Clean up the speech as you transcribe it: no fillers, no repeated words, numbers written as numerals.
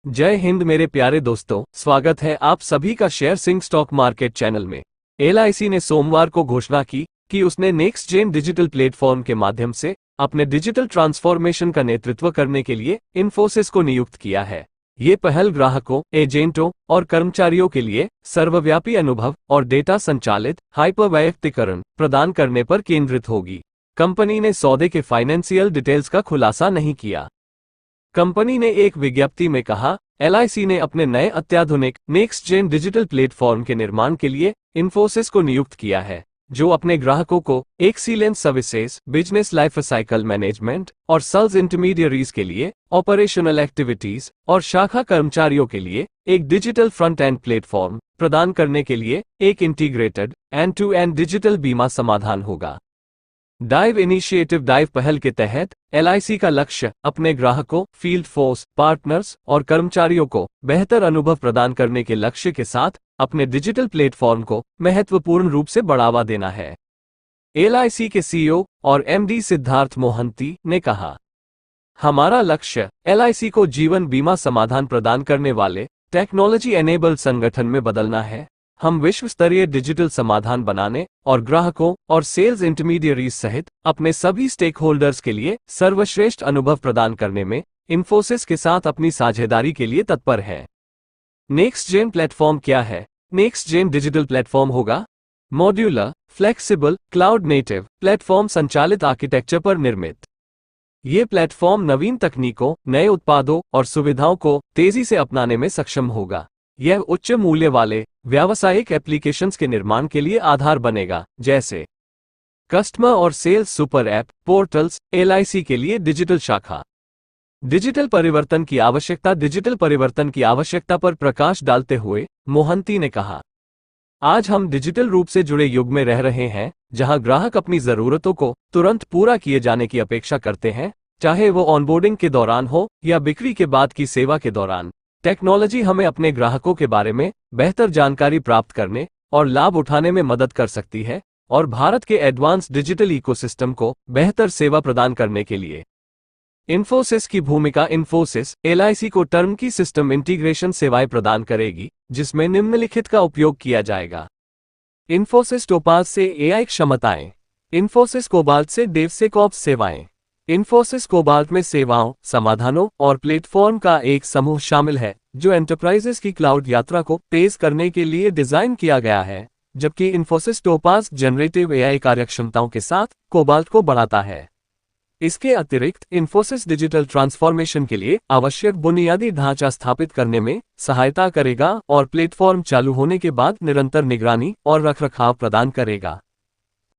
जय हिंद मेरे प्यारे दोस्तों, स्वागत है आप सभी का share Singh stock market channel में। एलआईसी ने सोमवार को घोषणा की कि उसने नेक्स्ट जेन डिजिटल प्लेटफॉर्म के माध्यम से अपने डिजिटल ट्रांसफॉर्मेशन का नेतृत्व करने के लिए इन्फोसिस को नियुक्त किया है। ये पहल ग्राहकों, एजेंटों और कर्मचारियों के लिए सर्वव्यापी अनुभव और डेटा संचालित हाइपर वैयक्तिकरण प्रदान करने पर केंद्रित होगी। कंपनी ने सौदे के फाइनेंशियल डिटेल्स का खुलासा नहीं किया। कंपनी ने एक विज्ञप्ति में कहा, एलआईसी ने अपने नए अत्याधुनिक नेक्स्ट जेन डिजिटल प्लेटफॉर्म के निर्माण के लिए इन्फोसिस को नियुक्त किया है, जो अपने ग्राहकों को excellence services, business life cycle management और सेल्स इंटरमीडियरीज के लिए ऑपरेशनल एक्टिविटीज और शाखा कर्मचारियों के लिए एक डिजिटल फ्रंट एंड प्लेटफॉर्म प्रदान करने के लिए एक integrated end to end digital बीमा समाधान होगा। डाइव इनिशिएटिव डाइव पहल के तहत एलआईसी का लक्ष्य अपने ग्राहकों, फील्ड फोर्स, पार्टनर्स और कर्मचारियों को बेहतर अनुभव प्रदान करने के लक्ष्य के साथ अपने डिजिटल प्लेटफॉर्म को महत्वपूर्ण रूप से बढ़ावा देना है। एलआईसी के सीईओ और एमडी सिद्धार्थ मोहंती ने कहा, हमारा लक्ष्य एलआईसी को जीवन बीमा समाधान प्रदान करने वाले टेक्नोलॉजी एनेबल्ड संगठन में बदलना है। हम विश्व स्तरीय डिजिटल समाधान बनाने और ग्राहकों और सेल्स इंटरमीडियरीज सहित अपने सभी स्टेक होल्डर्स के लिए सर्वश्रेष्ठ अनुभव प्रदान करने में इन्फोसिस के साथ अपनी साझेदारी के लिए तत्पर हैं। नेक्स्ट जेन प्लेटफॉर्म क्या है? नेक्स्ट जेन डिजिटल प्लेटफॉर्म होगा modular, flexible, cloud native platform संचालित आर्किटेक्चर पर निर्मित। ये प्लेटफॉर्म नवीन तकनीकों, नए उत्पादों और सुविधाओं को तेजी से अपनाने में सक्षम होगा। यह उच्च मूल्य वाले व्यावसायिक एप्लीकेशंस के निर्माण के लिए आधार बनेगा, जैसे कस्टमर और sales super app, portals, LIC के लिए डिजिटल शाखा। डिजिटल परिवर्तन की आवश्यकता पर प्रकाश डालते हुए मोहंती ने कहा, आज हम डिजिटल रूप से जुड़े युग में रह रहे हैं, जहां ग्राहक अपनी जरूरतों को तुरंत पूरा किए जाने की अपेक्षा करते हैं, चाहे वो ऑनबोर्डिंग के दौरान हो या बिक्री के बाद की सेवा के दौरान। टेक्नोलॉजी हमें अपने ग्राहकों के बारे में बेहतर जानकारी प्राप्त करने और लाभ उठाने में मदद कर सकती है और भारत के एडवांस डिजिटल इकोसिस्टम को बेहतर सेवा प्रदान करने के लिए इन्फोसिस की भूमिका। इन्फोसिस एलआईसी को टर्म की सिस्टम इंटीग्रेशन सेवाएं प्रदान करेगी, जिसमें निम्नलिखित का उपयोग किया जाएगा। इन्फोसिस टोपाज से एआई क्षमताएं, इन्फोसिस कोबाल्ट से डेवसेकऑप्स सेवाएं। इन्फोसिस कोबाल्ट में सेवाओं, समाधानों और प्लेटफॉर्म का एक समूह शामिल है जो एंटरप्राइजेस की क्लाउड यात्रा को तेज करने के लिए डिजाइन किया गया है, जबकि इन्फोसिस टोपाज जनरेटिव एआई कार्यक्षमताओं के साथ कोबाल्ट को बढ़ाता है। इसके अतिरिक्त इन्फोसिस डिजिटल ट्रांसफॉर्मेशन के लिए आवश्यक बुनियादी ढांचा स्थापित करने में सहायता करेगा और प्लेटफॉर्म चालू होने के बाद निरंतर निगरानी और रखरखाव प्रदान करेगा।